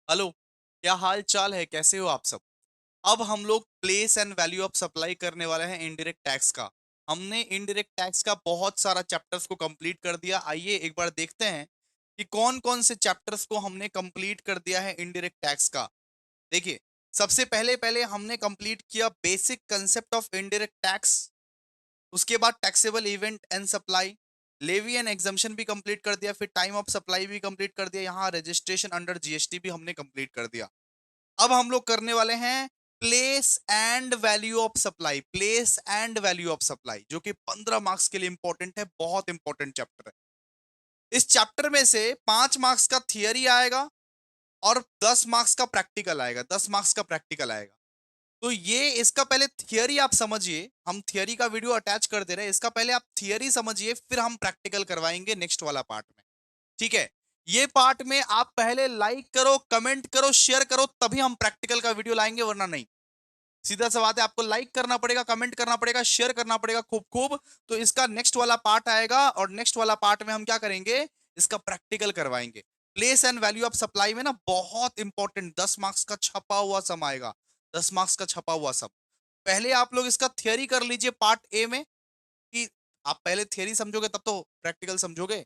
Hello. क्या हाल चाल है, कैसे हो आप सब। अब हम लोग place and value of supply करने वाले हैं इनडायरेक्ट टैक्स का। हमने इनडायरेक्ट टैक्स का बहुत सारा चैप्टर्स को कंप्लीट कर दिया। आइए एक बार देखते हैं कि कौन कौन से चैप्टर्स को हमने कंप्लीट कर दिया है इनडायरेक्ट टैक्स का। देखिए, सबसे पहले पहले हमने कंप्लीट किया basic concept of indirect tax. उसके बाद taxable event and supply, levy and exemption भी कंप्लीट कर दिया, फिर टाइम ऑफ सप्लाई भी कंप्लीट कर दिया, यहाँ रजिस्ट्रेशन अंडर जीएसटी भी हमने कंप्लीट कर दिया। अब हम लोग करने वाले हैं place and value of supply. Place and value of supply जो कि 15 मार्क्स के लिए इंपॉर्टेंट है, बहुत इंपॉर्टेंट चैप्टर है। इस चैप्टर में से 5 मार्क्स का थियरी आएगा और 10 मार्क्स का प्रैक्टिकल आएगा, 10 मार्क्स का प्रैक्टिकल आएगा। तो ये इसका पहले थियरी आप समझिए, हम थियरी का वीडियो अटैच कर दे रहे हैं, इसका पहले आप थियरी समझिए, फिर हम प्रैक्टिकल करवाएंगे नेक्स्ट वाला पार्ट में। ठीक है। ये पार्ट में आप पहले लाइक करो, कमेंट करो, शेयर करो, तभी हम प्रैक्टिकल का वीडियो लाएंगे, वरना नहीं। सीधा सा बात है, आपको लाइक करना पड़ेगा, कमेंट करना पड़ेगा, शेयर करना पड़ेगा खूब खूब। तो इसका नेक्स्ट वाला पार्ट आएगा और नेक्स्ट वाला पार्ट में हम क्या करेंगे, इसका प्रैक्टिकल करवाएंगे। Place and value of supply में ना बहुत इंपॉर्टेंट 10 मार्क्स का छपा हुआ सम आएगा। 10 मार्क्स का छपा हुआ सम। पहले आप लोग इसका थियरी कर लीजिए पार्ट ए में, कि आप पहले थियरी समझोगे तब तो प्रैक्टिकल समझोगे।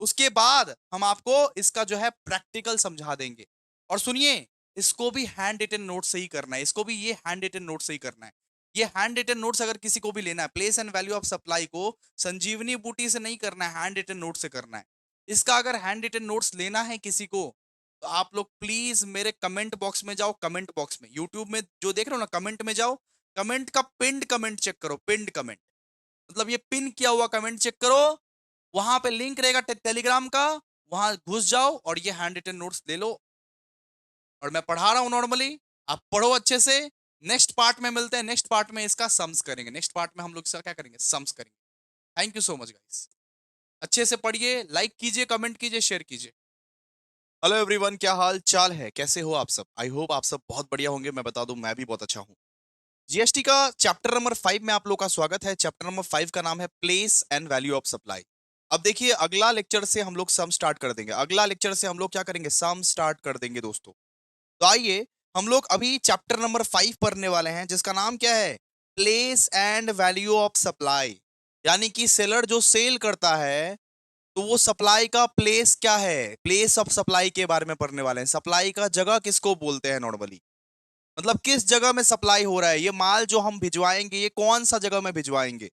उसके बाद हम आपको इसका जो है प्रैक्टिकल समझा देंगे। और सुनिए, इसको भी हैंड रिटन नोट से ही करना है, इसको भी ये हैंड रिटन नोट से ही करना है। ये हैंड रिटन नोट्स अगर किसी को भी लेना है, place and value of supply को संजीवनी बूटी से नहीं करना है, हैंड रिटन नोट से करना है। इसका अगर हैंड रिटन नोट्स लेना है किसी को, तो आप लोग प्लीज मेरे कमेंट बॉक्स में जाओ। कमेंट बॉक्स में यूट्यूब में जो देख रहे हो ना, कमेंट में जाओ, कमेंट का पिंड कमेंट चेक करो। पिंड कमेंट मतलब ये पिन किया हुआ कमेंट चेक करो, वहां पे लिंक रहेगा टेलीग्राम का, वहां घुस जाओ और ये हैंड रिटन नोट्स ले लो। और मैं पढ़ा रहा हूं नॉर्मली, आप पढ़ो अच्छे से। नेक्स्ट पार्ट में मिलते हैं, नेक्स्ट पार्ट में इसका सम्स करेंगे, नेक्स्ट पार्ट में हम लोग इसका क्या करेंगे, सम्स करेंगे। Thank you so much guys. अच्छे से पढ़िए, लाइक कीजिए, कमेंट कीजिए, शेयर कीजिए। हेलो एवरीवन, क्या हाल चाल है, कैसे हो आप सब। आई होप आप सब बहुत बढ़िया होंगे। मैं बता दूं, मैं भी बहुत अच्छा हूं। जीएसटी का चैप्टर नंबर 5 में आप लोग का स्वागत है। चैप्टर नंबर 5 का नाम है place and value of supply. अब देखिए, अगला लेक्चर से हम लोग सम स्टार्ट कर देंगे। अगला लेक्चर से हम लोग क्या करेंगे, सम स्टार्ट कर देंगे दोस्तों। तो आइए, हम लोग अभी चैप्टर नंबर 5 पढ़ने वाले हैं, जिसका नाम क्या है, place and value of supply. यानी कि सेलर जो सेल करता है, तो वो सप्लाई का प्लेस क्या है, प्लेस ऑफ सप्लाई के बारे में पढ़ने वाले हैं। सप्लाई का जगह किसको बोलते हैं नॉर्मली, मतलब किस जगह में सप्लाई हो रहा है, ये माल जो हम भिजवाएंगे ये कौन सा जगह में भिजवाएंगे।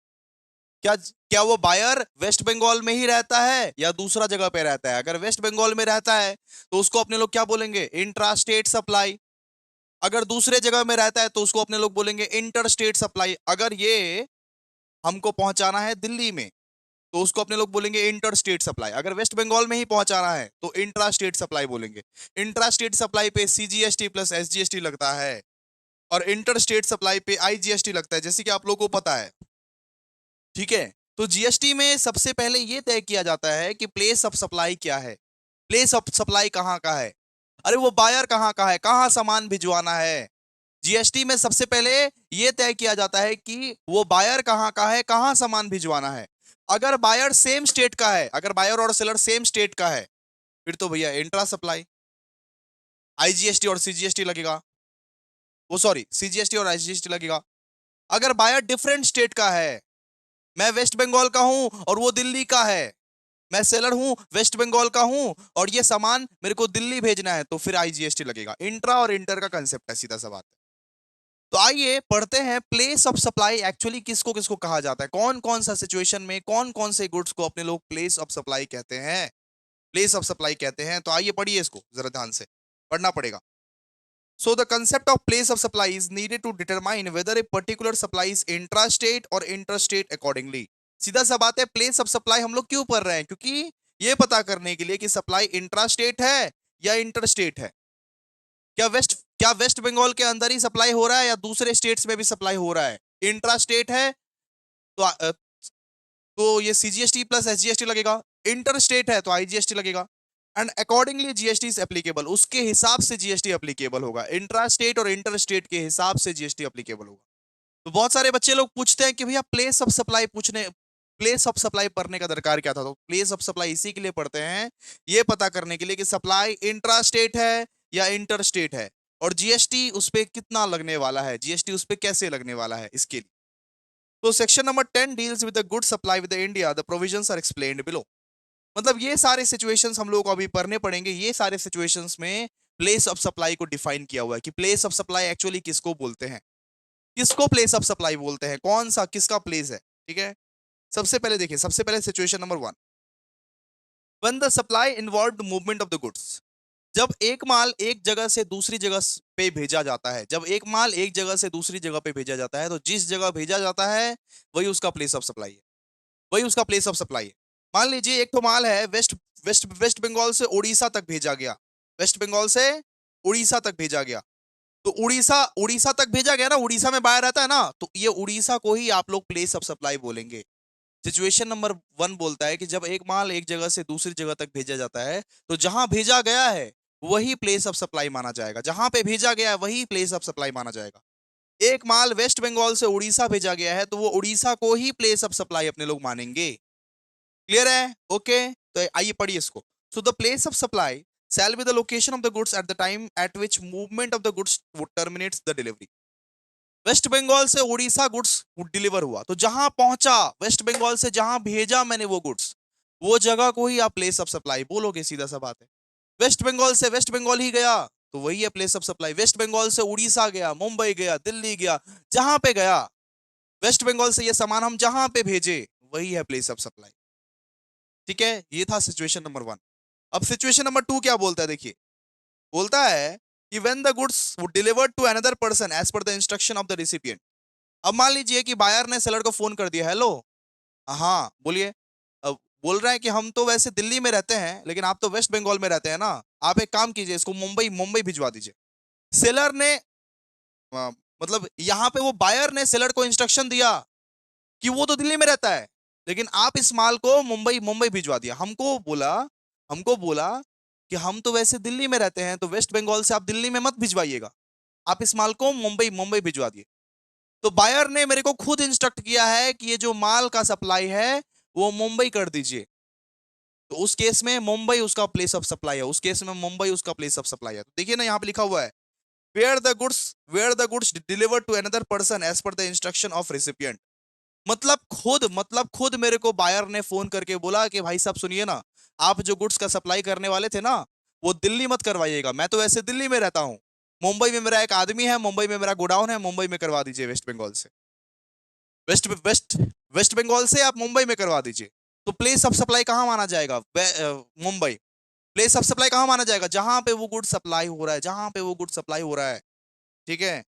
क्या क्या वो बायर वेस्ट बंगाल में ही रहता है या दूसरा जगह पे रहता है। अगर वेस्ट बंगाल में रहता है तो उसको अपने लोग क्या बोलेंगे, इंट्रा स्टेट सप्लाई। अगर दूसरे जगह में रहता है तो उसको अपने लोग बोलेंगे इंटर स्टेट सप्लाई। अगर ये हमको पहुंचाना है दिल्ली में, तो उसको अपने लोग बोलेंगे इंटर स्टेट सप्लाई। अगर वेस्ट बंगाल में ही पहुंचाना है तो इंट्रा स्टेट सप्लाई बोलेंगे। इंट्रा स्टेट सप्लाई पे सीजीएसटी प्लस एसजीएसटी लगता है, और इंटर स्टेट सप्लाई पे आईजीएसटी लगता है, जैसे कि आप लोगों को पता है। ठीक है। तो जीएसटी में सबसे पहले यह तय किया जाता है कि प्लेस ऑफ सप्लाई क्या है, प्लेस ऑफ सप्लाई कहां का है। अरे वो बायर कहां का है, कहां सामान भिजवाना है। जीएसटी में सबसे पहले यह तय किया जाता है कि वो बायर कहां का है, कहां सामान भिजवाना है। अगर बायर सेम स्टेट का है, अगर बायर और सेलर सेम स्टेट का है, फिर तो भैया इंट्रा सप्लाई, आईजीएसटी और सीजीएसटी लगेगा। वो सॉरी, सीजीएसटी और आईजीएसटी लगेगा। अगर बायर डिफरेंट स्टेट का है, मैं वेस्ट बंगाल का हूं और वो दिल्ली का है, मैं सेलर हूं वेस्ट बंगाल का हूं और ये सामान मेरे को दिल्ली भेजना है, तो फिर आईजीएसटी लगेगा। इंट्रा और इंटर का कंसेप्ट है, सीधा सा बात है। तो आइए पढ़ते हैं प्लेस ऑफ सप्लाई एक्चुअली किसको किसको कहा जाता है, कौन कौन सा सिचुएशन में कौन कौन से गुड्स को अपने लोग प्लेस ऑफ सप्लाई कहते हैं, प्लेस ऑफ सप्लाई कहते हैं। तो आइए पढ़िए, इसको जरा ध्यान से पढ़ना पड़ेगा। So the concept of place of supply is needed to determine whether a particular supply is intrastate or interstate accordingly। सीधा सा बात है, प्लेस ऑफ सप्लाई हम लोग क्यों पढ़ रहे हैं, क्योंकि ये पता करने के लिए कि सप्लाई इंट्रास्टेट है या इंटरस्टेट है। क्या वेस्ट बंगाल के अंदर ही सप्लाई हो रहा है या दूसरे स्टेट्स में भी सप्लाई हो रहा है। इंट्रास्टेट है तो तो ये सीजीएसटी प्लस एसजीएसटी लगेगा। इंटर स्टेट है तो आईजीएसटी लगेगा। And accordingly GST is applicable, उसके हिसाब से जीएसटी एप्लीकेबल होगा। इंट्रा स्टेट और इंटर स्टेट के हिसाब से जीएसटी एप्लीकेबल होगा। तो बहुत सारे बच्चे लोग पूछते हैं कि भैया प्लेस ऑफ सप्लाई पूछने, प्लेस ऑफ सप्लाई पढ़ने का दरकार क्या था। तो प्लेस ऑफ सप्लाई इसी के लिए पढ़ते हैं, ये पता करने के लिए कि सप्लाई इंट्रा स्टेट है या इंटर स्टेट है, और जीएसटी उस पे कितना लगने वाला है, जीएसटी उस पे कैसे लगने वाला है इसके लिए। तो section number 10 deals with the good supply with India, the provisions are explained below. मतलब ये सारे सिचुएशंस हम लोग को अभी पढ़ने पड़ेंगे। ये सारे सिचुएशंस में प्लेस ऑफ सप्लाई को डिफाइन किया हुआ है कि प्लेस ऑफ सप्लाई एक्चुअली किसको बोलते हैं, किसको प्लेस ऑफ सप्लाई बोलते हैं, कौन सा किसका प्लेस है। ठीक है, सबसे पहले देखिए, सबसे पहले situation number 1, when the supply involved movement of the goods. जब एक माल एक जगह से दूसरी जगह पे भेजा जाता है, जब एक माल एक जगह से दूसरी जगह पे भेजा जाता है, तो जिस जगह भेजा जाता है वही उसका प्लेस ऑफ सप्लाई है, वही उसका प्लेस ऑफ सप्लाई है। मान लीजिए एक तो माल है वेस्ट वेस्ट वेस्ट बंगाल से उड़ीसा तक भेजा गया, वेस्ट बंगाल से उड़ीसा तक भेजा गया, तो उड़ीसा उड़ीसा तक भेजा गया ना, उड़ीसा में बाहर रहता है ना, तो ये उड़ीसा को ही आप लोग प्लेस ऑफ सप्लाई बोलेंगे। सिचुएशन नंबर 1 बोलता है कि जब एक माल एक जगह से दूसरी जगह तक भेजा जाता है, तो जहां भेजा गया है वही प्लेस ऑफ सप्लाई माना जाएगा, जहां पे भेजा गया है वही प्लेस ऑफ सप्लाई माना जाएगा। एक माल वेस्ट बंगाल से उड़ीसा भेजा गया है, तो वो उड़ीसा को ही प्लेस ऑफ सप्लाई अपने लोग मानेंगे। क्लियर है? ओके, तो आइए पढ़िए इसको। So the place of supply shall be the location of the goods at the time at which movement of the goods terminates the delivery। West Bengal से उड़ीसा गुड्स डिलीवर हुआ, तो जहां पहुंचा, वेस्ट बंगाल से जहां भेजा मैंने वो गुड्स, वो जगह को ही आप प्लेस ऑफ सप्लाई बोलोगे, सीधा सा बात है। वेस्ट बंगाल से वेस्ट बंगाल ही गया, तो वही है place of supply. West Bengal से उड़ीसा गया, मुंबई गया, दिल्ली गया, जहां पे गया, वेस्ट बंगाल से ये सामान हम जहां पे भेजे वही है प्लेस ऑफ सप्लाई। ठीक है, ये था सिचुएशन नंबर 1। अब सिचुएशन नंबर 2 क्या बोलता है, देखिए, बोलता है कि when the goods delivered to another person as per the instruction of the recipient. अब मान लीजिए कि बायर ने सेलर को फोन कर दिया, हेलो, हाँ बोलिए। अब बोल रहा है कि हम तो वैसे दिल्ली में रहते हैं, लेकिन आप तो वेस्ट बंगाल में रहते हैं ना, आप एक काम कीजिए, इसको मुंबई मुंबई भिजवा दीजिए। सेलर ने मतलब यहाँ पे वो बायर ने सेलर को इंस्ट्रक्शन दिया कि वो तो दिल्ली में रहता है, लेकिन आप इस माल को मुंबई मुंबई भिजवा दिया। हमको बोला कि हम तो वैसे दिल्ली में रहते हैं, तो वेस्ट बंगाल से आप दिल्ली में मत भिजवाइएगा, आप इस माल को मुंबई मुंबई भिजवा दिए। तो बायर ने मेरे को खुद इंस्ट्रक्ट किया है कि ये जो माल का सप्लाई है वो मुंबई कर दीजिए, तो उस केस में मुंबई उसका प्लेस ऑफ सप्लाई है, उस केस में मुंबई उसका प्लेस ऑफ सप्लाई है। तो देखिए ना, यहाँ पे लिखा हुआ है where the goods delivered to another person as per the instruction of recipient. मतलब खुद मेरे को बायर ने फोन करके बोला कि भाई साहब सुनिए ना, आप जो गुड्स का सप्लाई करने वाले थे ना, वो दिल्ली मत करवाइएगा, मैं तो वैसे दिल्ली में रहता हूं, मुंबई में मेरा एक आदमी है, मुंबई में मेरा गोडाउन है, मुंबई में करवा दीजिए वेस्ट बंगाल से, वेस्ट वेस्ट वेस्ट बंगाल से आप मुंबई में करवा दीजिए। तो प्लेस ऑफ सप्लाई कहां माना जाएगा, मुंबई। प्लेस ऑफ सप्लाई कहां माना जाएगा, जहां पे वो गुड सप्लाई हो रहा है, जहां पे वो गुड सप्लाई हो रहा है। ठीक है,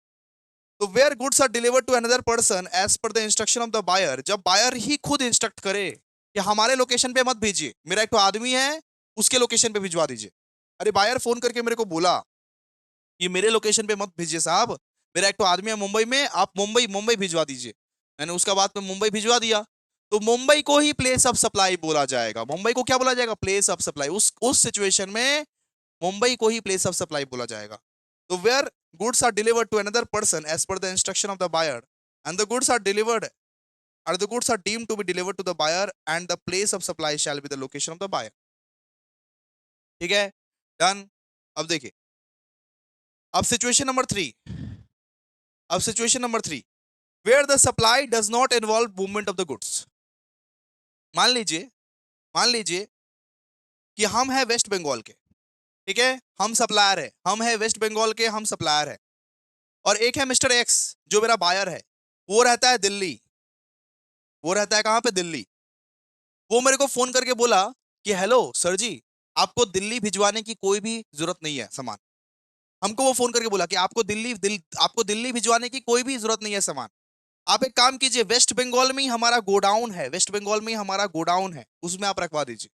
तो where goods are delivered to another person as per the instruction of the buyer, जब बायर ही खुद इंस्ट्रक्ट करे कि हमारे लोकेशन पे मत भेजिए, मेरा एक तो आदमी है, उसके लोकेशन पे भिजवा दीजिए। अरे बायर फोन करके मेरे को बोला कि मेरे लोकेशन पे मत भेजिए साहब, मेरा एक तो आदमी है मुंबई में, आप मुंबई मुंबई भिजवा दीजिए। मैंने उसका बाद में मुंबई भिजवा दिया, तो मुंबई को ही प्लेस ऑफ सप्लाई बोला जाएगा। मुंबई को क्या बोला जाएगा, प्लेस ऑफ सप्लाई। उस सिचुएशन में मुंबई को ही प्लेस ऑफ सप्लाई बोला जाएगा। तो where goods are delivered to another person as per the instruction of the buyer and the goods are the goods are deemed to be delivered to the buyer and the place of supply shall be the location of the buyer। ठीक है, done. अब देखिए, अब situation number 3, अब situation number 3, where the supply does not involve movement of the goods. मान लीजिए, मान लीजिए कि हम है वेस्ट बंगाल के, ठीक है, हम सप्लायर है, हम है वेस्ट बंगाल के, हम सप्लायर है, और एक है मिस्टर एक्स जो मेरा बायर है, वो रहता है दिल्ली, वो रहता है कहां पे, दिल्ली। वो मेरे को फोन करके बोला कि हेलो सर जी, आपको दिल्ली भिजवाने की कोई भी जरूरत नहीं है सामान। हमको वो फोन करके बोला कि आपको दिल्ली भिजवाने की कोई भी जरूरत नहीं है सामान। आप एक काम कीजिए, वेस्ट बंगाल में ही हमारा गोडाउन है, वेस्ट बंगाल में ही हमारा गोडाउन है, उसमें आप रखवा दीजिए।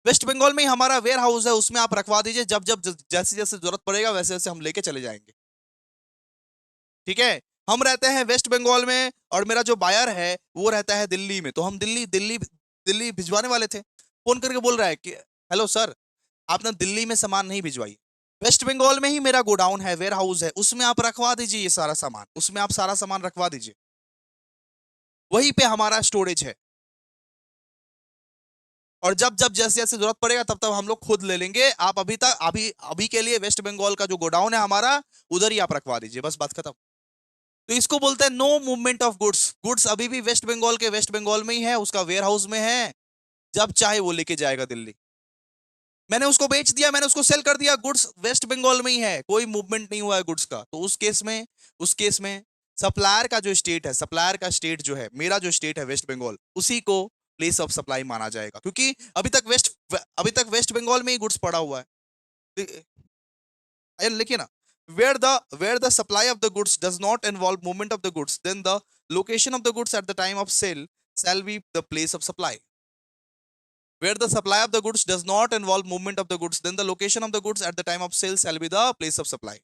वेस्ट बंगाल में ही हमारा वेयर हाउस है, उसमें आप रखवा दीजिए, जब जब जैसे जैसे जरूरत पड़ेगा वैसे वैसे हम लेके चले जाएंगे। ठीक है, हम रहते हैं वेस्ट बंगाल में और मेरा जो बायर है वो रहता है दिल्ली में, तो हम दिल्ली दिल्ली दिल्ली भिजवाने वाले थे। फोन करके बोल रहा है कि हेलो सर, आप ना दिल्ली में सामान नहीं भिजवाइए, वेस्ट बंगाल में ही मेरा गोडाउन है, वेयर हाउस है, उसमें आप रखवा दीजिए ये सारा सामान, उसमें आप सारा सामान रखवा दीजिए, वहीं पे हमारा स्टोरेज है। और जब जब जैसे जैसे जरूरत पड़ेगा तब तब हम लोग खुद ले लेंगे। आप अभी तक अभी अभी के लिए वेस्ट बंगाल का जो गोडाउन है हमारा, उधर ही आप रखवा दीजिए, बस बात खत्म। तो इसको बोलते हैं no movement of goods. Goods अभी भी वेस्ट बंगाल के वेस्ट बंगाल में ही है, उसका वेयर हाउस में है, जब चाहे वो लेके जाएगा दिल्ली। मैंने उसको बेच दिया, मैंने उसको सेल कर दिया, गुड्स वेस्ट बंगाल में ही है, कोई मूवमेंट नहीं हुआ है गुड्स का। तो उस केस में सप्लायर का जो स्टेट है, सप्लायर का स्टेट जो है, मेरा जो स्टेट है वेस्ट बंगाल, उसी को प्लेस ऑफ सप्लाई माना जाएगा, क्योंकि अभी तक वेस्ट बंगाल में ही गुड्स पड़ा हुआ है। लिखिए ना, where the supply of the goods does not involve movement of the goods, then the location of the goods at the time of sale shall be the place of supply. Where the supply of the goods does not involve movement of the goods, then the location of the goods at the time of sale shall be the place of supply.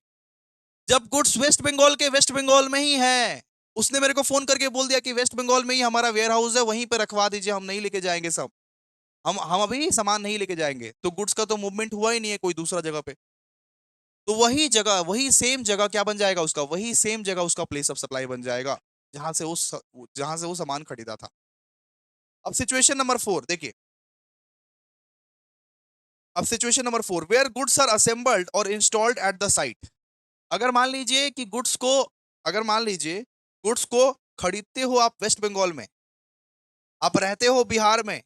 जब goods waste Bengal के waste Bengal में ही है, उसने मेरे को phone करके बोल दिया कि वेस्ट बंगाल में ही हमारा वेयर हाउस है, वहीं पे रखवा दीजिए, हम नहीं लेके जाएंगे सब, हम अभी सामान नहीं लेके जाएंगे, तो गुड्स का तो मूवमेंट हुआ ही नहीं है कोई दूसरा जगह पे। तो वही जगह, वही सेम जगह क्या बन जाएगा उसका, वही सेम जगह उसका प्लेस ऑफ सप्लाई बन जाएगा, जहां से वो सामान खरीदा था। अब सिचुएशन नंबर 4 देखिए, अब situation number 4, where goods are assembled और इंस्टॉल्ड एट द साइट। अगर मान लीजिए कि गुड्स को खरीदते हो आप वेस्ट बंगाल में, आप रहते हो बिहार में,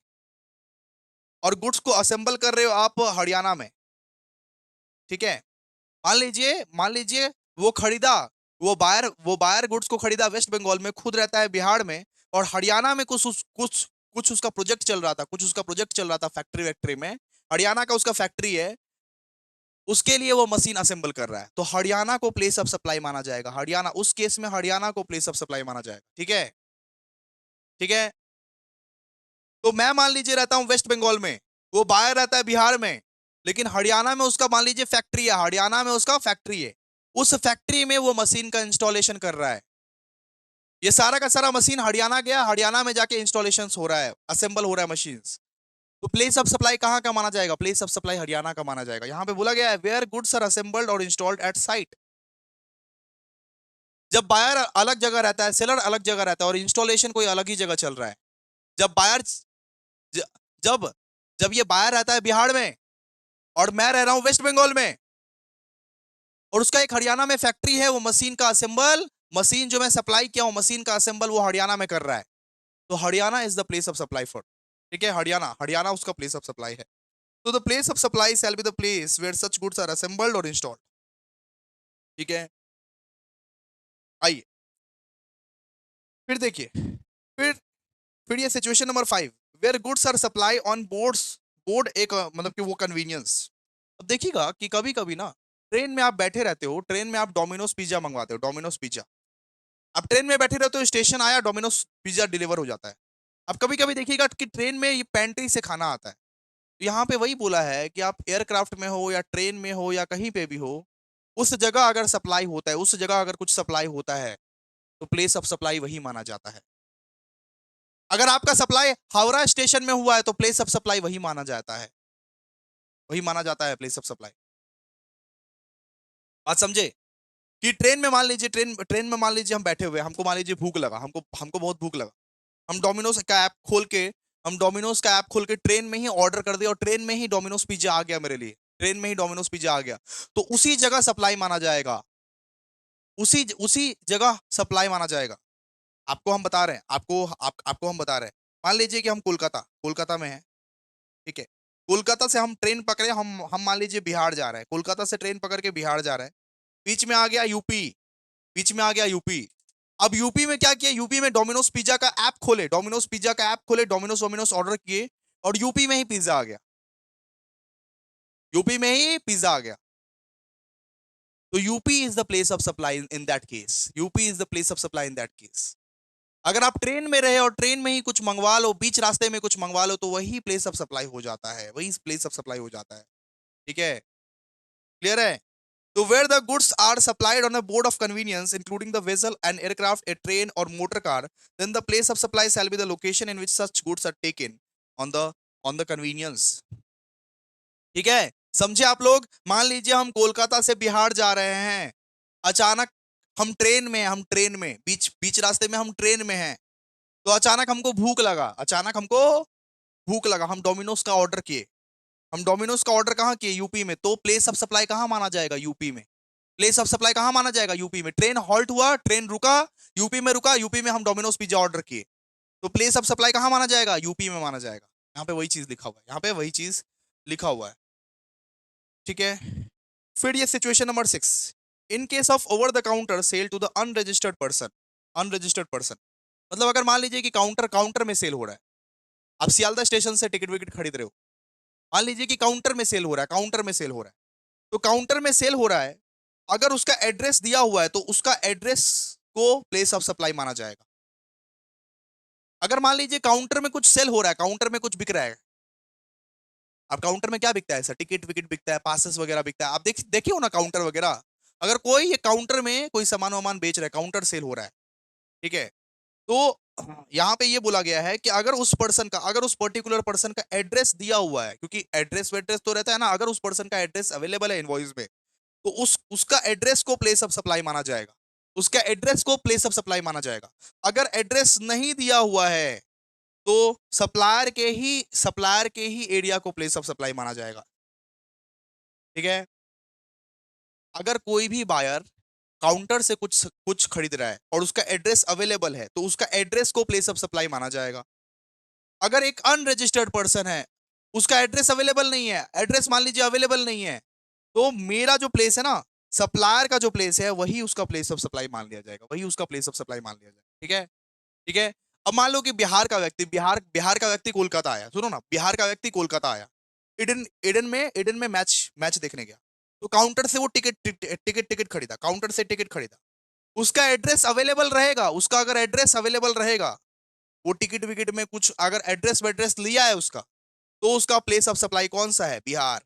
और गुड्स को असेंबल कर रहे हो आप हरियाणा में, ठीक है। मान लीजिए वो बायर गुड्स को खरीदा वेस्ट बंगाल में, खुद रहता है बिहार में, और हरियाणा में कुछ उसका प्रोजेक्ट चल रहा था, फैक्ट्री वैक्ट्री में, हरियाणा का उसका फैक्ट्री है, उसके लिए वो मशीन असेंबल कर रहा है, तो हरियाणा को प्लेस ऑफ सप्लाई माना जाएगा। हरियाणा, उस केस में हरियाणा को प्लेस ऑफ सप्लाई माना जाएगा, ठीक है। ठीक है, तो मैं मान लीजिए रहता हूं वेस्ट बंगाल में, वो बायर रहता है बिहार में, लेकिन हरियाणा में उसका मान लीजिए फैक्ट्री है, उस फैक्ट्री में वो मशीन का इंस्टॉलेशन कर रहा है। ये सारा का सारा मशीन हरियाणा गया, हरियाणा में जाके इंस्टॉलेशन हो रहा है, असेंबल हो रहा है मशीन। तो प्लेस ऑफ सप्लाई कहां का माना जाएगा, प्लेस ऑफ सप्लाई हरियाणा का माना जाएगा। यहां पे बोला गया है वेयर गुड्स आर असेंबल्ड और इंस्टॉल्ड एट साइट। जब बायर अलग जगह रहता है, सेलर अलग जगह रहता है, और इंस्टॉलेशन कोई अलग ही जगह चल रहा है। जब बायर ज- जब जब ये बायर रहता है बिहार में, और मैं रह रहा हूं वेस्ट बंगाल में, और उसका एक हरियाणा में फैक्ट्री है, वो मशीन का असेंबल, मशीन जो मैं सप्लाई किया हूं, मशीन का असेंबल वो हरियाणा में कर रहा है, तो Haryana is the place of supply for, ठीक है। हरियाणा हरियाणा उसका प्लेस ऑफ सप्लाई है। तो the place of supply shall be the place where such goods are assembled और इंस्टॉल्ड, ठीक है। आइए फिर देखिए, फिर फिर ये situation number 5, where goods are supply on board, एक मतलब कि वो कन्वीनियंस। अब देखिएगा कि कभी कभी ना, ट्रेन में आप बैठे रहते हो, ट्रेन में आप डोमिनोज पिज्जा मंगवाते हो, डोमिनोज पिज्जा। अब ट्रेन में बैठे रहते हो, स्टेशन आया, डोमिनोज पिज्जा डिलीवर हो जाता है। अब कभी कभी देखिएगा कि ट्रेन में ये पेंट्री से खाना आता है। तो यहाँ पे वही बोला है कि आप एयरक्राफ्ट में हो या ट्रेन में हो या कहीं पे भी हो, उस जगह अगर सप्लाई होता है, उस जगह अगर कुछ सप्लाई होता है, तो प्लेस ऑफ सप्लाई वही माना जाता है। अगर आपका सप्लाई हावड़ा स्टेशन में हुआ है, तो प्लेस ऑफ सप्लाई वही माना जाता है, प्लेस ऑफ सप्लाई। बात समझे? कि ट्रेन में मान लीजिए हम बैठे हुए हैं, हमको मान लीजिए भूख लगा, हमको हमको बहुत भूख लगा, हम डोमिनोज का ऐप खोल के ट्रेन में ही ऑर्डर कर दिया, और ट्रेन में ही डोमिनोज पिज्जा आ गया मेरे लिए, ट्रेन में ही डोमिनोज पिज्जा आ गया, तो उसी जगह सप्लाई माना जाएगा, उसी जगह सप्लाई माना जाएगा। आपको हम बता रहे हैं, आपको हम बता रहे हैं, मान लीजिए कि हम कोलकाता में हैं, ठीक है। कोलकाता से हम ट्रेन पकड़े, हम मान लीजिए बिहार जा रहे हैं, कोलकाता से ट्रेन पकड़ के बिहार जा रहे हैं, बीच में आ गया यूपी, अब यूपी में क्या किया, यूपी में डोमिनोज पिज्जा का ऐप खोले, डोमिनोज ऑर्डर किए, और यूपी में ही पिज्जा आ गया। तो UP is the place of supply in that case, अगर आप ट्रेन में रहे और ट्रेन में ही कुछ मंगवा लो, बीच रास्ते में कुछ मंगवा लो, तो वही प्लेस ऑफ सप्लाई हो जाता है, ठीक है। क्लियर है? तो where the goods are supplied on a board of convenience, including the vessel, an aircraft, a train, or motor car, then the place of supply shall be the location in which such goods are taken on the convenience. ठीक है, समझे आप लोग? मान लीजिए हम कोलकाता से बिहार जा रहे हैं, अचानक हम ट्रेन में बीच बीच रास्ते में हम ट्रेन में हैं, तो अचानक हमको भूख लगा, भूख लगा, हम डोमिनोज का ऑर्डर किए, हम डोमिनोज का ऑर्डर कहाँ किए, यूपी में, तो प्लेस ऑफ सप्लाई कहाँ माना जाएगा, यूपी में। प्लेस ऑफ सप्लाई कहाँ माना जाएगा, यूपी में। ट्रेन हॉल्ट हुआ, ट्रेन रुका, यूपी में रुका, यूपी में हम डोमिनोज पिज्जा ऑर्डर किए, तो प्लेस ऑफ सप्लाई कहाँ माना जाएगा, यूपी में माना जाएगा। यहाँ पे वही चीज लिखा हुआ है, यहाँ पे वही चीज लिखा हुआ है, ठीक है। फिर ये situation number 6, in case of over the counter sale to the unregistered person. Unregistered person मतलब अगर मान लीजिए कि काउंटर काउंटर में सेल हो रहा है, आप सियालदह स्टेशन से टिकट विकेट खरीद रहे हो, मान लीजिए कि काउंटर में सेल हो रहा है, काउंटर में सेल हो रहा है, तो काउंटर में सेल हो रहा है, अगर उसका एड्रेस दिया हुआ है तो उसका एड्रेस को प्लेस ऑफ सप्लाई माना जाएगा। अगर मान लीजिए काउंटर में कुछ सेल हो रहा है, काउंटर में कुछ बिक रहा है, अब काउंटर में क्या बिकता है सर, टिकट विकेट बिकता है, पासेस वगैरह बिकता है, आप देखिए हो ना काउंटर वगैरह। अगर कोई ये काउंटर में कोई सामान वामान बेच रहा है, काउंटर सेल हो रहा है, ठीक है, तो यहाँ पे ये बोला गया है कि अगर उस पर्सन का, अगर उस पर्टिकुलर पर्सन का एड्रेस दिया हुआ है, क्योंकि एड्रेस वेड्रेस तो रहता है ना, अगर उस पर्सन का एड्रेस अवेलेबल है इनवॉइस में, तो उसका एड्रेस को प्लेस ऑफ सप्लाई माना जाएगा, उसका एड्रेस को प्लेस ऑफ सप्लाई माना जाएगा। अगर एड्रेस नहीं दिया हुआ है तो सप्लायर के ही एरिया को प्लेस ऑफ सप्लाई माना जाएगा, ठीक है। अगर कोई भी बायर काउंटर से कुछ कुछ खरीद रहा है और उसका एड्रेस अवेलेबल है तो उसका एड्रेस को प्लेस ऑफ सप्लाई माना जाएगा। अगर एक अनरजिस्टर्ड पर्सन है, उसका एड्रेस अवेलेबल नहीं है, एड्रेस मान लीजिए अवेलेबल नहीं है, तो मेरा जो प्लेस है ना, सप्लायर का जो प्लेस है वही उसका प्लेस ऑफ सप्लाई मान लिया जाएगा, वही उसका प्लेस ऑफ सप्लाई मान लिया जाएगा, ठीक है। ठीक है। अब मान लो कि बिहार का व्यक्ति, बिहार का व्यक्ति कोलकाता आया, सुनो ना, बिहार का व्यक्ति कोलकाता आया, ईडन में मैच मैच देखने गया, तो काउंटर से वो टिकट खरीदा, काउंटर से टिकट खरीदा, उसका एड्रेस अवेलेबल रहेगा, उसका अगर एड्रेस अवेलेबल रहेगा, वो टिकट विकेट में कुछ अगर एड्रेस वेड्रेस लिया है उसका, तो उसका प्लेस ऑफ सप्लाई कौन सा है, बिहार।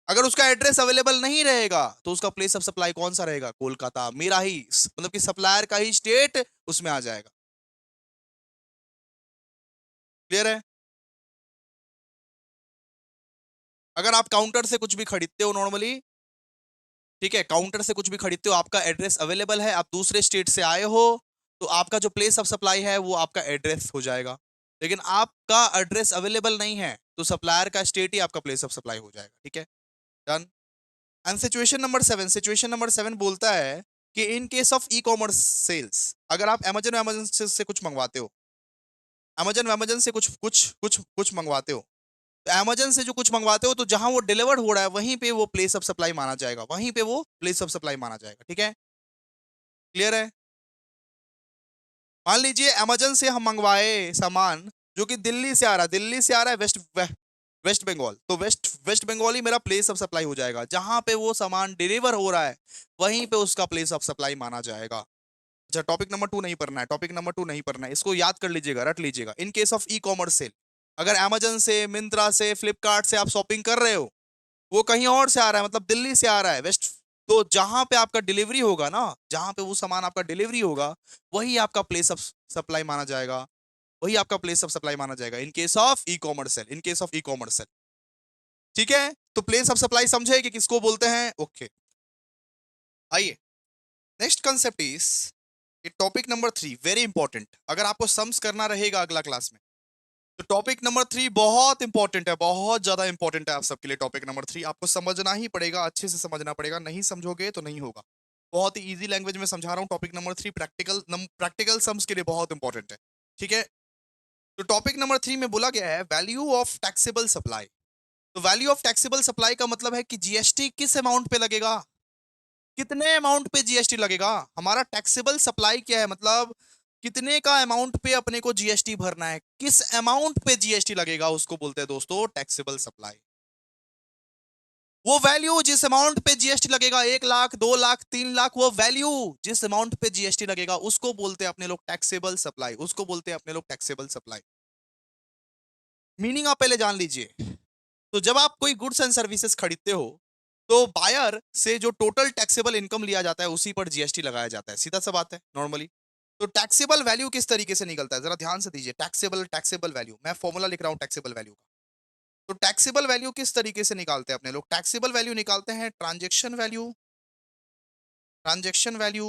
अगर उसका एड्रेस अवेलेबल नहीं रहेगा तो उसका प्लेस ऑफ सप्लाई कौन सा रहेगा, कोलकाता, मेरा ही मतलब कि सप्लायर का ही स्टेट उसमें आ जाएगा। क्लियर है। अगर आप काउंटर से कुछ भी खरीदते हो नॉर्मली, ठीक है, काउंटर से कुछ भी खरीदते हो, आपका एड्रेस अवेलेबल है, आप दूसरे स्टेट से आए हो, तो आपका जो प्लेस ऑफ सप्लाई है वो आपका एड्रेस हो जाएगा। लेकिन आपका एड्रेस अवेलेबल नहीं है तो सप्लायर का स्टेट ही आपका प्लेस ऑफ सप्लाई हो जाएगा, ठीक है। डन। एंड सिचुएशन नंबर 7 बोलता है कि in case of e commerce sales, अगर आप अमेजन से कुछ मंगवाते हो, अमेजन से कुछ कुछ कुछ कुछ मंगवाते हो, तो अमेजन से जो कुछ मंगवाते हो, तो जहां वो डिलीवर्ड हो रहा है वहीं पे वो प्लेस ऑफ सप्लाई माना जाएगा, वहीं पे वो प्लेस ऑफ सप्लाई माना जाएगा, ठीक है। क्लियर है। मान लीजिए अमेजन से हम मंगवाए सामान जो कि दिल्ली से आ रहा है, दिल्ली से आ रहा है वेस्ट बंगाल, तो वेस्ट बंगाल ही मेरा प्लेस ऑफ सप्लाई हो जाएगा, जहां पे वो सामान डिलीवर हो रहा है वहीं पे उसका प्लेस ऑफ सप्लाई माना जाएगा। अच्छा, टॉपिक नंबर 2 नहीं पढ़ना है, टॉपिक नंबर 2 नहीं पढ़ना है, इसको याद कर लीजिएगा, रट लीजिएगा। In case of e commerce sale, अगर अमेजन से, मिंत्रा से, फ्लिपकार्ट से आप शॉपिंग कर रहे हो, वो कहीं और से आ रहा है, मतलब दिल्ली से आ रहा है वेस्ट, तो जहां पे आपका डिलीवरी होगा ना, जहां पे वो सामान आपका डिलीवरी होगा, वही आपका प्लेस ऑफ सप्लाई माना जाएगा, वही आपका प्लेस ऑफ सप्लाई माना जाएगा in case of e commerce sale, in case of e commerce sale, ठीक है। तो प्लेस ऑफ सप्लाई समझे कि किसको बोलते हैं, ओके। आइए, next concept is topic number 3, very important, अगर आपको सम्स करना रहेगा अगला क्लास में, तो टॉपिक नंबर 3 बहुत इंपॉर्टेंट है, बहुत ज्यादा इंपॉर्टेंट है आप सबके लिए। टॉपिक नंबर 3 आपको समझना ही पड़ेगा, अच्छे से समझना पड़ेगा, नहीं समझोगे तो नहीं होगा। बहुत ही इजी लैंग्वेज में समझा रहा हूँ। टॉपिक नंबर 3 प्रैक्टिकल सम्स के लिए बहुत इंपॉर्टेंट है, ठीक है। तो टॉपिक नंबर 3 में बोला गया है वैल्यू ऑफ टैक्सेबल सप्लाई। तो वैल्यू ऑफ टैक्सेबल सप्लाई का मतलब है कि जीएसटी किस अमाउंट पे लगेगा, कितने अमाउंट पे जीएसटी लगेगा। हमारा टैक्सेबल सप्लाई क्या है, मतलब कितने का अमाउंट पे अपने को जीएसटी भरना है, किस अमाउंट पे जीएसटी लगेगा, उसको बोलते हैं दोस्तों टैक्सेबल सप्लाई। वो वैल्यू जिस अमाउंट पे जीएसटी लगेगा, 1 लाख, 2 लाख, 3 लाख, वो वैल्यू जिस अमाउंट पे जीएसटी लगेगा उसको बोलते हैं अपने लोग टैक्सेबल सप्लाई, उसको बोलते हैं अपने लोग टैक्सेबल सप्लाई। मीनिंग आप पहले जान लीजिए। तो जब आप कोई गुड्स एंड सर्विसेज खरीदते हो, तो बायर से जो टोटल टैक्सेबल इनकम लिया जाता है उसी पर जीएसटी लगाया जाता है, सीधा सा बात है नॉर्मली। तो टैक्सेबल वैल्यू किस तरीके से निकलता है, जरा ध्यान से दीजिए। टैक्सेबल टैक्सेबल वैल्यू, मैं फॉर्मूला लिख रहा हूं टैक्सेबल वैल्यू का। तो टैक्सेबल वैल्यू किस तरीके से निकालते हैं अपने लोग, टैक्सेबल वैल्यू निकालते हैं transaction value, transaction value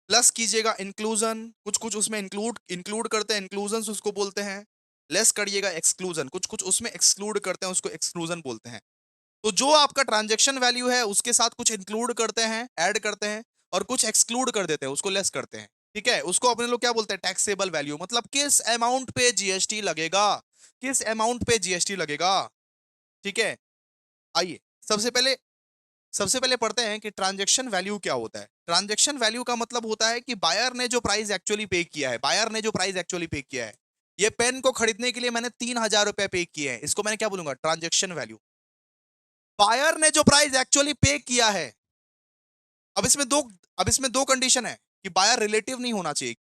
plus कीजिएगा इंक्लूजन, कुछ कुछ उसमें इंक्लूड इंक्लूड करते हैं, इंक्लूजन उसको बोलते हैं, लेस करिएगा एक्सक्लूजन, कुछ कुछ उसमें एक्सक्लूड करते हैं, उसको एक्सक्लूजन बोलते हैं। तो जो आपका ट्रांजैक्शन वैल्यू है उसके साथ कुछ इंक्लूड करते हैं, ऐड करते हैं, और कुछ एक्सक्लूड कर देते हैं, उसको लेस करते हैं। ठीक है, उसको अपने लोग क्या बोलते हैं, टैक्सेबल वैल्यू, मतलब किस अमाउंट पे जीएसटी लगेगा, किस अमाउंट पे जीएसटी लगेगा। ठीक है, आइए सबसे पहले पढ़ते हैं कि ट्रांजैक्शन वैल्यू क्या होता है। ट्रांजैक्शन वैल्यू का मतलब होता है कि बायर ने जो प्राइस एक्चुअली पे किया है, बायर ने जो प्राइस एक्चुअली पे किया है, ये पेन को खरीदने के लिए मैंने 3,000 रुपए पे किए हैं, इसको मैंने क्या बोलूंगा, ट्रांजैक्शन वैल्यू। बायर ने जो प्राइस एक्चुअली पे किया है, अब इसमें दो अब इसमें दो कंडीशन है कि बायर रिलेटिव नहीं होना चाहिए।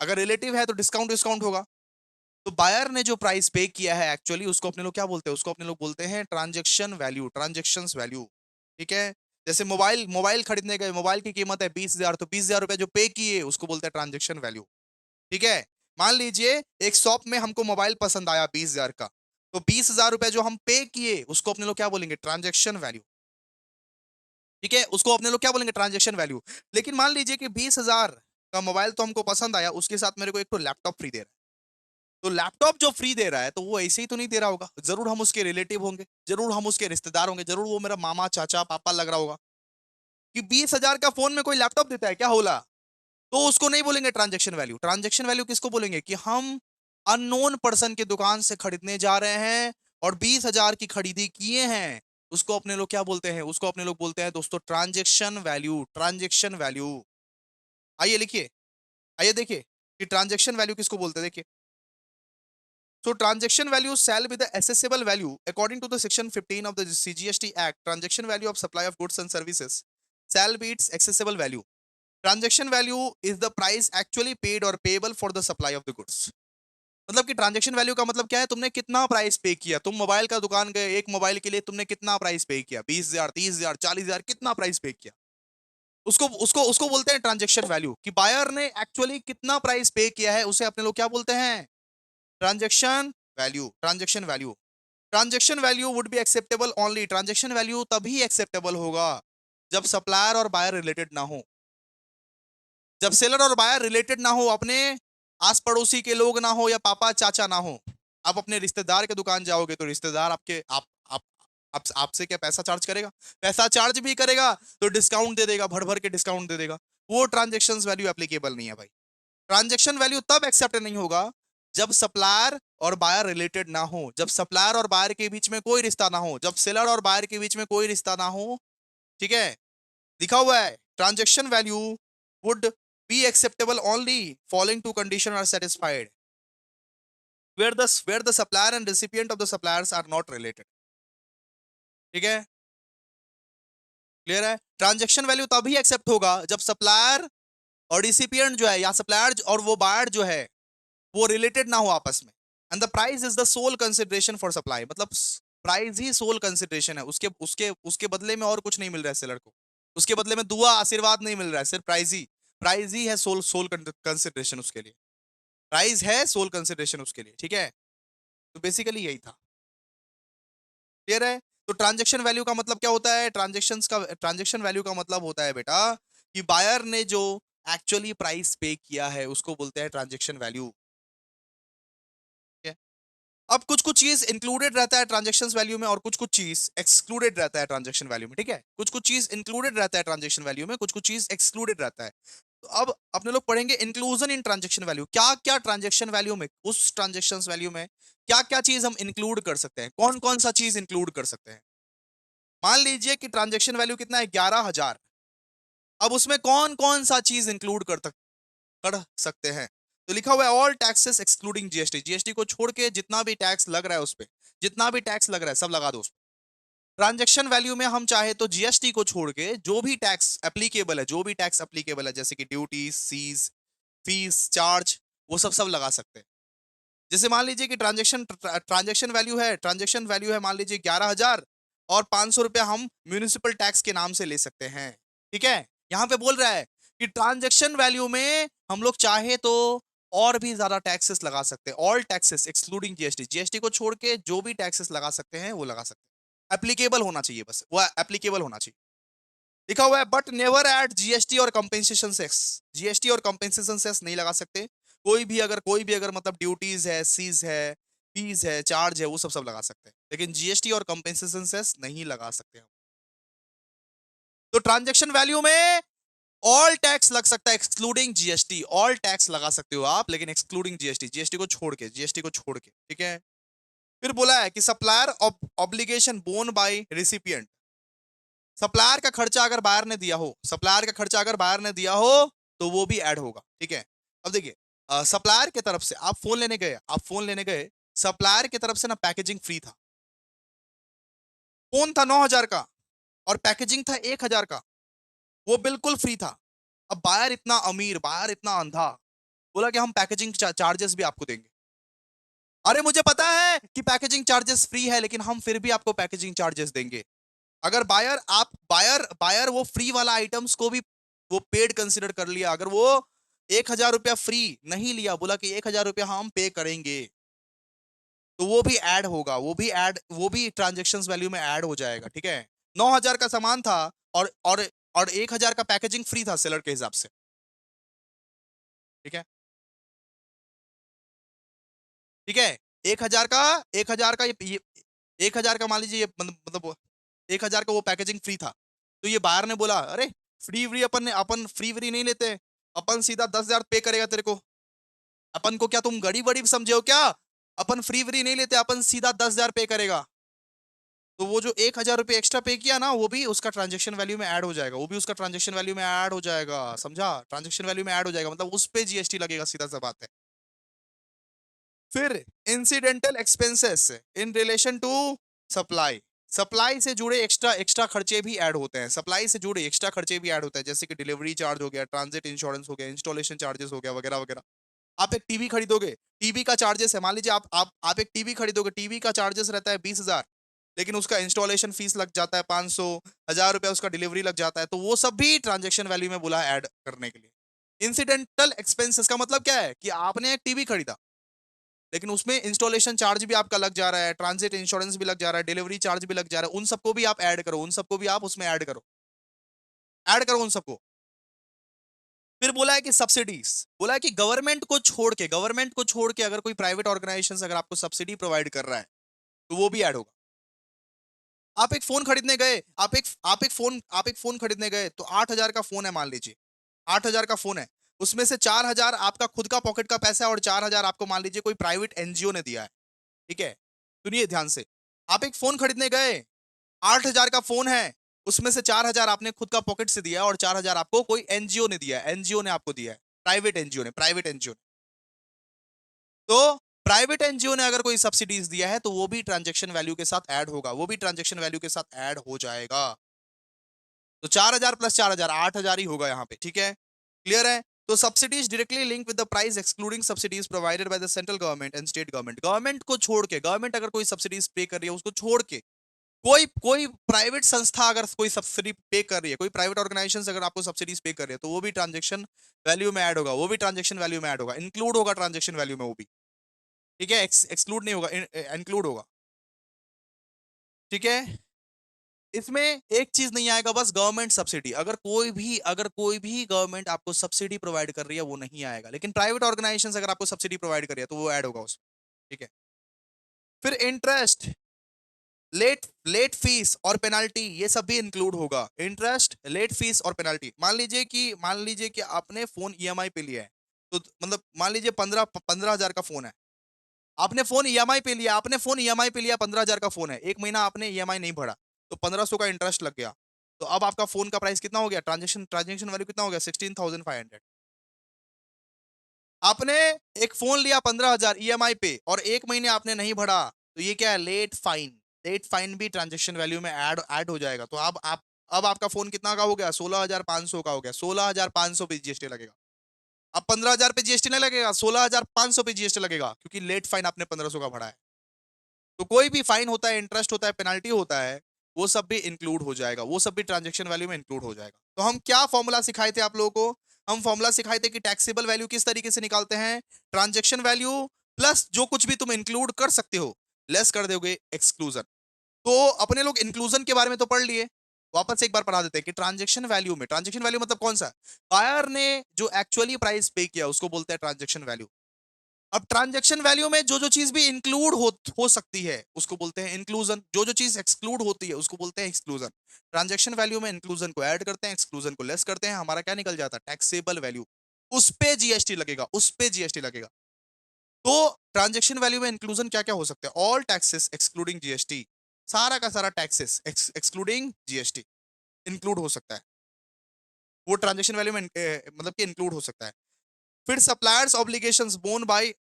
अगर रिलेटिव है तो डिस्काउंट डिस्काउंट होगा। तो बायर ने जो प्राइस पे किया है एक्चुअली, उसको अपने लोग क्या बोलते हैं, उसको अपने लोग बोलते हैं ट्रांजैक्शन वैल्यू, ट्रांजैक्शंस वैल्यू। ठीक है, जैसे मोबाइल मोबाइल खरीदने गए, मोबाइल की कीमत है 20,000, तो 20,000 रुपए जो पे किए उसको बोलते हैं ट्रांजैक्शन वैल्यू। ठीक है, मान लीजिए एक शॉप में हमको मोबाइल पसंद आया 20,000 का, तो 20,000 रुपए जो हम पे किए उसको अपने लोग क्या बोलेंगे, ट्रांजैक्शन वैल्यू। ठीक है, उसको अपने लोग क्या बोलेंगे, ट्रांजैक्शन वैल्यू। लेकिन मान लीजिए कि 20,000 का मोबाइल तो हमको पसंद आया, उसके साथ मेरे को एक तो लैपटॉप फ्री दे रहा है। तो लैपटॉप जो फ्री दे रहा है तो वो ऐसे ही तो नहीं दे रहा होगा, जरूर हम उसके रिलेटिव होंगे, जरूर हम उसके रिश्तेदार होंगे, जरूर वो मेरा मामा चाचा पापा लग रहा होगा। कि 20,000 का फोन में कोई लैपटॉप देता है क्या, होला? तो उसको नहीं बोलेंगे ट्रांजैक्शन वैल्यू। ट्रांजैक्शन वैल्यू किसको बोलेंगे, कि हम अननोन पर्सन की दुकान से खरीदने जा रहे हैं और 20,000 की खरीदी किए हैं, उसको अपने लोग क्या बोलते हैं, उसको अपने लोग बोलते हैं दोस्तों ट्रांजैक्शन वैल्यू, ट्रांजैक्शन वैल्यू। आइए लिखिए, आइए देखिए कि ट्रांजैक्शन वैल्यू किसको बोलते हैं, देखिए। So transaction value shall be the accessible value according to the section 15 of the CGST Act. Transaction value of supply of goods and services shall be its accessible value. Transaction value is the price actually paid or payable for the supply of the goods. मतलब कि transaction value का मतलब क्या है, तुमने कितना price पे किया, तुम मोबाइल का दुकान गए, एक मोबाइल के लिए तुमने कितना प्राइस पे किया, 20,000, 30,000, 40,000, कितना प्राइस पे किया, उसको उसको उसको बोलते हैं ट्रांजैक्शन वैल्यू। कि बायर ने एक्चुअली कितना प्राइस पे किया है, उसे अपने लोग क्या बोलते हैं, transaction value, transaction value. Transaction value would be acceptable only, transaction value तभी एक्सेप्टेबल होगा जब सप्लायर और बायर रिलेटेड ना हो, जब सेलर और बायर रिलेटेड ना हो, अपने आस पड़ोसी के लोग ना हो, या पापा चाचा ना हो। आप अपने रिश्तेदार के दुकान जाओगे तो रिश्तेदार आपके आपसे क्या पैसा चार्ज करेगा, पैसा चार्ज भी करेगा तो डिस्काउंट दे देगा, भर भर के डिस्काउंट दे देगा। वो ट्रांजेक्शन वैल्यू एप्लीकेबल नहीं है भाई। ट्रांजैक्शन वैल्यू तब एक्सेप्ट नहीं होगा जब सप्लायर और बायर रिलेटेड ना हो, जब सप्लायर और बायर के बीच में कोई रिश्ता ना हो, जब सेलर और बायर के बीच में कोई रिश्ता ना हो। ठीक है, लिखा हुआ है transaction value would be acceptable only following two condition are satisfied, where the supplier and recipient of the suppliers are not related। ठीक है, क्लियर है। ट्रांजैक्शन वैल्यू तभी एक्सेप्ट होगा जब सप्लायर और रिसिपिएंट जो है, या सप्लायर और वो बायर जो है, वो रिलेटेड ना हो आपस में। And the price is the sole consideration for supply, मतलब प्राइस ही सोल कंसिडरेशन है, उसके उसके उसके बदले में और कुछ नहीं मिल रहा है सेलर को, उसके बदले में दुआ आशीर्वाद नहीं मिल रहा है, सिर्फ प्राइस ही है सोल सोल कंसिडरेशन उसके लिए, प्राइस है सोल कंसिडरेशन उसके लिए। ठीक है, तो बेसिकली यही था, क्लियर है। तो ट्रांजेक्शन वैल्यू का मतलब क्या होता है, ट्रांजेक्शन वैल्यू का मतलब होता है बेटा कि बायर ने जो एक्चुअली प्राइस पे किया है उसको बोलते हैं ट्रांजेक्शन वैल्यू। अब कुछ कुछ चीज इंक्लूडेड रहता है ट्रांजेक्शन वैल्यू में, और कुछ कुछ चीज एक्सक्लूडेड रहता है ट्रांजेक्शन वैल्यू में। ठीक है, कुछ कुछ चीज इंक्लूडेड रहता है ट्रांजेक्शन वैल्यू में, कुछ कुछ चीज एक्सक्लूडेड रहता है। तो अब अपने लोग पढ़ेंगे इंक्लूजन इन ट्रांजेक्शन वैल्यू, क्या क्या ट्रांजेक्शन वैल्यू में, उस ट्रांजेक्शन वैल्यू में क्या क्या चीज हम इंक्लूड कर सकते हैं, कौन कौन सा चीज इंक्लूड कर सकते हैं। मान लीजिए कि ट्रांजेक्शन वैल्यू कितना है, 11,000। अब उसमें कौन कौन सा चीज इंक्लूड कर सकते हैं। तो लिखा हुआ है all taxes excluding GST, GST को छोड़ के जितना भी टैक्स लग रहा है उस पे, जितना भी टैक्स लग रहा है सब लगा दो उस पे। ट्रांजेक्शन वैल्यू में हम चाहे तो जीएसटी को छोड़ के जो भी टैक्स एप्लीकेबल है, जो भी टैक्स एप्लीकेबल है, जैसे कि ड्यूटी, सीज, फीस, चार्ज, वो सब सब लगा सकते हैं। जैसे मान लीजिए कि ट्रांजेक्शन वैल्यू है, मान लीजिए 11,000, और 500 रुपया हम म्यूनिसिपल टैक्स के नाम से ले सकते हैं। ठीक है, यहां पे बोल रहा है कि ट्रांजेक्शन वैल्यू में हम लोग चाहे तो और भी ज्यादा टैक्सेस लगा सकते हैं, all taxes excluding GST, GST को छोड़ के जो भी टैक्सेस लगा सकते हैं वो लगा सकते हैं, एप्लीकेबल होना चाहिए, बस वो एप्लीकेबल होना चाहिए। लिखा हुआ है बट नेवर एट जीएसटी और कंपेंसेशन सेस, जीएसटी और कंपेंसेशन सेस नहीं लगा सकते, कोई भी अगर मतलब ड्यूटीज है, सीज है, फीस है, चार्ज है, वो सब सब लगा सकते हैं, लेकिन जीएसटी और कंपेंसेशन सेस नहीं लगा सकते हम। तो ट्रांजैक्शन वैल्यू में ऑल टैक्स लग सकता है एक्सक्लूडिंग जीएसटी, ऑल टैक्स लगा सकते हो आप लेकिन एक्सक्लूडिंग जीएसटी, जीएसटी को छोड़ के, जीएसटी को छोड़ के, ठीक है। फिर बोला है कि supplier obligation borne by recipient, supplier का खर्चा अगर बायर ने दिया हो, सप्लायर का खर्चा अगर बायर ने दिया हो तो वो भी ऐड होगा, ठीक है। अब देखिए सप्लायर की तरफ से आप फोन लेने गए, आप फोन लेने गए, सप्लायर की तरफ से ना पैकेजिंग फ्री था, फोन था 9,000 का और पैकेजिंग था 1,000 का, वो बिल्कुल फ्री था। अब बायर इतना अमीर, बायर इतना अंधा, बोला कि हम पैकेजिंग चार्जेस भी आपको देंगे। अरे मुझे पता है कि पैकेजिंग चार्जेस फ्री है लेकिन हम फिर भी आपको पैकेजिंग चार्जेस देंगे। अगर बायर आप बायर बायर वो फ्री वाला आइटम्स को भी वो पेड कंसिडर कर लिया, अगर वो 1,000 रुपया फ्री नहीं लिया, बोला कि 1,000 रुपया हम पे करेंगे, तो वो भी ऐड होगा, वो भी ट्रांजेक्शन वैल्यू में ऐड हो जाएगा, ठीक है। 9,000 का सामान था और 1,000 का पैकेजिंग फ्री था सेलर के हिसाब से, ठीक है। ठीक है, 1,000 का, 1,000 का ये 1,000 का मान लीजिए, ये मतलब 1,000 का वो पैकेजिंग फ्री था, तो ये बायर ने बोला अरे फ्री व्री अपन फ्री व्री नहीं लेते, अपन सीधा 10,000 पे करेगा तेरे को, अपन को क्या तुम गड़ी बड़ी समझे हो क्या, अपन फ्री व्री नहीं लेते, अपन सीधा 10,000 पे करेगा। तो वो जो 1,000 रुपये एक्स्ट्रा पे किया ना, वो भी उसका ट्रांजेक्शन वैल्यू में ऐड हो जाएगा, वो भी उसका ट्रांजेक्शन वैल्यू में ऐड हो जाएगा, समझा, ट्रांजेक्शन वैल्यू में ऐड हो जाएगा, मतलब उस पे जीएसटी लगेगा, सीधा सा बात है। फिर incidental expenses in relation to supply, supply से जुड़े एक्स्ट्रा एक्स्ट्रा खर्चे भी ऐड होते हैं, सप्लाई से जुड़े एक्स्ट्रा खर्चे भी ऐड होते हैं, जैसे कि डिलीवरी चार्ज हो गया, ट्रांजिट इंश्योरेंस हो गया, इंस्टॉलेशन चार्जेस हो गया, वगैरह वगैरह। आप एक टीवी खरीदोगे, टीवी का चार्जेस है, मान लीजिए आप एक टीवी खरीदोगे, टीवी का चार्जेस रहता है 20,000, लेकिन उसका इंस्टॉलेशन फीस लग जाता है 500, 1,000 रुपया उसका डिलीवरी लग जाता है, तो वो सब भी ट्रांजेक्शन वैल्यू में बोला ऐड करने के लिए। इंसिडेंटल एक्सपेंसेस का मतलब क्या है कि आपने एक टीवी खरीदा, लेकिन उसमें इंस्टॉलेशन चार्ज भी आपका लग जा रहा है, ट्रांजिट इंश्योरेंस भी लग जा रहा है, डिलीवरी चार्ज भी लग जा रहा है, उन सबको भी आप ऐड करो, उन सबको भी आप उसमें ऐड करो उन सबको। फिर बोला है कि सब्सिडीज, बोला है कि गवर्नमेंट को छोड़ के अगर कोई प्राइवेट ऑर्गेनाइजेशन अगर आपको सब्सिडी प्रोवाइड कर रहा है तो वो भी ऐड होगा। आप एक फोन खरीदने गए, आप एक फोन खरीदने गए, तो 8,000 का फोन है मान लीजिए, 8,000 का फोन है, उसमें से 4,000 आपका खुद का पॉकेट का पैसा है और 4,000 आपको मान लीजिए कोई प्राइवेट एनजीओ ने दिया है, ठीक है। सुनिए ध्यान से, आप एक फोन खरीदने गए, 8,000 का फोन है, उसमें से 4,000 आपने खुद का पॉकेट से दिया और 4,000 आपको कोई एनजीओ ने दिया है, एनजीओ ने आपको दिया है, प्राइवेट एनजीओ ने। तो प्राइवेट एनजीओ ने अगर कोई सब्सिडीज दिया है तो वो भी ट्रांजेक्शन वैल्यू के साथ ऐड होगा, वो भी ट्रांजेक्शन वैल्यू के साथ ऐड हो जाएगा। तो 4,000 प्लस 4,000 8,000 ही होगा यहाँ पे, ठीक है, क्लियर है। तो subsidies directly link with the price excluding subsidies provided by the central government and state government, government को छोड़ के, गवर्नमेंट अगर कोई सब्सिडीज पे कर रही है उसको छोड़ के कोई कोई प्राइवेट संस्था अगर कोई सब्सिडी पे कर रही है, कोई प्राइवेट ऑर्गेनाइजेशन अगर आपको सब्सिडीज पे कर रही है, तो वो भी ट्रांजेक्शन वैल्यू में ऐड होगा, वो भी ट्रांजेक्शन वैल्यू में ऐड होगा, इंक्लूड होगा ट्रांजेक्शन वैल्यू में वो भी, ठीक है, एक्सक्लूड नहीं होगा, इंक्लूड होगा, ठीक है। इसमें एक चीज नहीं आएगा, बस गवर्नमेंट सब्सिडी, अगर कोई भी गवर्नमेंट आपको सब्सिडी प्रोवाइड कर रही है वो नहीं आएगा, लेकिन प्राइवेट ऑर्गेनाइजेशन अगर आपको सब्सिडी प्रोवाइड कर रही है तो वो ऐड होगा उसमें, ठीक है। फिर इंटरेस्ट, लेट फीस और पेनाल्टी, ये सब भी इंक्लूड होगा, इंटरेस्ट, लेट फीस और पेनाल्टी। मान लीजिए कि आपने फोन ईएमआई पे लिया है, तो मतलब मान लीजिए 15,000 का फोन है, आपने फोन ईएमआई पे लिया, 15,000 का फोन है, एक महीना आपने ईएमआई नहीं भरा, तो 1,500 का इंटरेस्ट लग गया, तो अब आपका फोन का प्राइस कितना हो गया, ट्रांजेक्शन वैल्यू कितना हो गया, 16,500। आपने एक फोन लिया 15,000 ईएमआई पे और एक महीने आपने नहीं भरा, तो ये क्या है, लेट फाइन भी ट्रांजेक्शन वैल्यू में ऐड हो जाएगा, तो अब आपका फोन कितना का हो गया, 16,500 का हो गया, 16,500 पे जीएसटी लगेगा। अब 15,000 पे जीएसटी नहीं लगेगा, 16,500 पे जीएसटी लगेगा, क्योंकि लेट फाइन आपने 1,500 का भरा है। तो कोई भी फाइन होता है, इंटरेस्ट होता है, पेनाल्टी होता है, वो सब भी इंक्लूड हो जाएगा, वो सब भी ट्रांजेक्शन वैल्यू में इंक्लूड हो जाएगा। तो हम क्या फॉर्मूला सिखाए थे आप लोगों को, हम फॉर्मूला सिखाए थे कि टैक्सेबल वैल्यू किस तरीके से निकालते हैं, ट्रांजेक्शन वैल्यू प्लस जो कुछ भी तुम इंक्लूड कर सकते हो, लेस कर दोगे एक्सक्लूजन। तो अपने लोग इंक्लूजन के बारे में तो पढ़ लिए, वापस एक बार पढ़ा देते हैं कि ट्रांजेक्शन वैल्यू मतलब कौन सा, बायर ने जो एक्चुअली प्राइस पे किया उसको बोलते हैं ट्रांजेक्शन वैल्यू, अब ट्रांजैक्शन वैल्यू में जो जो चीज भी इंक्लूड हो सकती है उसको बोलते हैं इंक्लूजन, जो जो चीज एक्सक्लूड होती है उसको बोलते हैं एक्सक्लूजन। ट्रांजैक्शन वैल्यू में इंक्लूजन को ऐड करते हैं, एक्सक्लूजन को लेस करते हैं, हमारा क्या निकल जाता है, टैक्सेबल वैल्यू। उस पे जीएसटी लगेगा, उस पे जीएसटी लगेगा। तो ट्रांजैक्शन वैल्यू में इंक्लूजन क्या क्या हो सकते हैं, ऑल टैक्सेस एक्सक्लूडिंग जीएसटी, सारा का सारा टैक्सेस एक्सक्लूडिंग जीएसटी इंक्लूड हो सकता है, वो ट्रांजैक्शन वैल्यू में मतलब कि इंक्लूड हो सकता है। फिर suppliers obligations borne by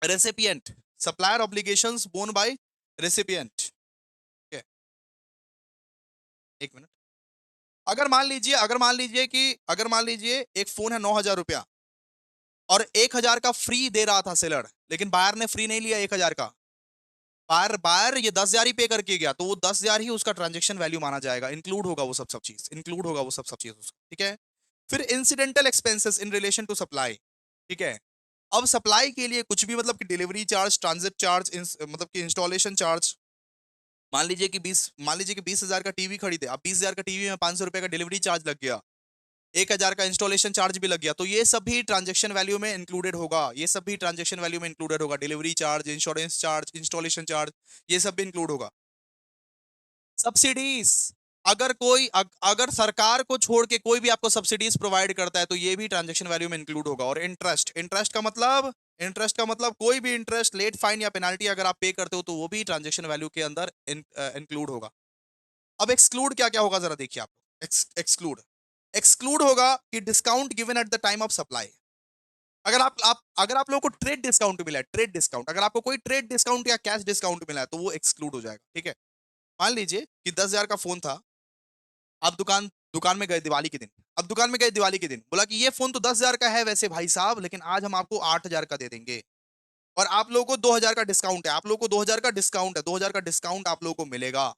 recipient, supplier obligations borne by recipient. ठीक है, एक मिनट। अगर मान लीजिए एक फोन है 9,000 रुपया और 1,000 का फ्री दे रहा था सेलर, लेकिन बायर ने फ्री नहीं लिया 1,000 का, बायर बायर ये 10,000 ही पे करके गया, तो वो 10,000 ही उसका ट्रांजेक्शन वैल्यू माना जाएगा, इंक्लूड होगा वो सब सब चीज, इंक्लूड होगा वो सब सब चीज उसका, ठीक है। फिर incidental expenses in relation to supply, ठीक है। अब सप्लाई के लिए कुछ भी, मतलब कि डिलीवरी चार्ज, ट्रांजिट चार्ज, मतलब कि इंस्टॉलेशन चार्ज, मान लीजिए कि 20,000 का टीवी खरीदे, अब 20,000 का टीवी में 500 रुपए का डिलीवरी चार्ज लग गया, 1,000 का इंस्टॉलेशन चार्ज भी लग गया, तो ये सब भी ट्रांजेक्शन वैल्यू में इंक्लूडेड होगा, ये सब भी ट्रांजेक्शन वैल्यू में इंक्लूडेड होगा, delivery charge, insurance charge, installation charge, ये सब भी इंक्लूड होगा। सब्सिडीज, अगर सरकार को छोड़ के कोई भी आपको सब्सिडीज प्रोवाइड करता है तो ये भी ट्रांजैक्शन वैल्यू में इंक्लूड होगा। और इंटरेस्ट, इंटरेस्ट का मतलब कोई भी इंटरेस्ट, लेट फाइन या पेनाल्टी अगर आप पे करते हो तो वो भी ट्रांजैक्शन वैल्यू के अंदर इंक्लूड होगा। अब एक्सक्लूड क्या क्या होगा जरा देखिए आप। एक्सक्लूड एक्सक्लूड होगा कि discount given at the time of supply. अगर आप लोगों को ट्रेड डिस्काउंट मिला है, ट्रेड डिस्काउंट, अगर आपको कोई ट्रेड डिस्काउंट या कैश डिस्काउंट मिला है तो वो एक्सक्लूड हो जाएगा, ठीक है। मान लीजिए कि 10,000 का फोन था, आप दुकान दुकान में गए दिवाली के दिन, अब दुकान में गए दिवाली के दिन, बोला कि ये फोन तो 10,000 का है वैसे भाई साहब, लेकिन आज हम आपको 8,000 का दे देंगे, और आप लोगों को 2,000 का डिस्काउंट है, आप लोगों को 2,000 का डिस्काउंट है, 2,000 का डिस्काउंट आप लोगों को मिलेगा।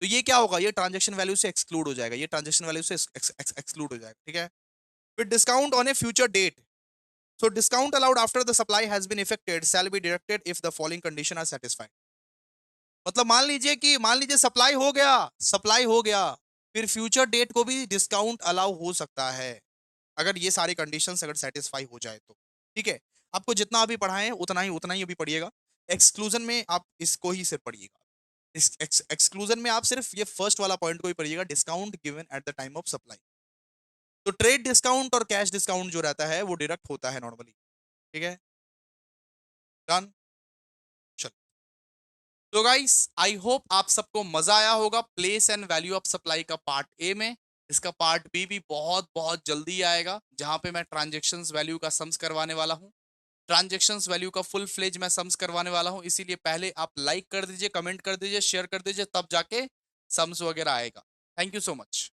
तो ये क्या होगा, ये ट्रांजेक्शन वैल्यू से एक्सक्लूड हो जाएगा, ये ट्रांजेक्शन वैल्यू से एक्सक्लूड हो जाएगा, ठीक है। फिर discount on a future date, so discount allowed after the supply has been effected shall be deducted if the following condition are satisfied। मतलब मान लीजिए सप्लाई हो गया, फिर फ्यूचर डेट को भी डिस्काउंट अलाउ हो सकता है, अगर ये सारे कंडीशंस अगर सेटिस्फाई हो जाए तो, ठीक है। आपको जितना अभी पढ़ाए उतना ही अभी पढ़िएगा। एक्सक्लूजन में आप इसको ही सिर्फ पढ़िएगा, इस एक्सक्लूजन में आप सिर्फ ये फर्स्ट वाला पॉइंट को ही पढ़िएगा, discount given at the time of supply. तो ट्रेड डिस्काउंट और कैश डिस्काउंट जो रहता है वो डिडक्ट होता है नॉर्मली, ठीक है। डन। तो गाइस आई होप आप सबको मजा आया होगा place and value of supply का पार्ट ए में। इसका पार्ट बी भी बहुत बहुत जल्दी आएगा, जहां पे मैं ट्रांजेक्शन्स वैल्यू का सम्स करवाने वाला हूं, ट्रांजेक्शन्स वैल्यू का फुल फ्लेज मैं सम्स करवाने वाला हूं। इसीलिए पहले आप लाइक कर दीजिए, कमेंट कर दीजिए, शेयर कर दीजिए, तब जाके सम्स वगैरह आएगा। Thank you so much.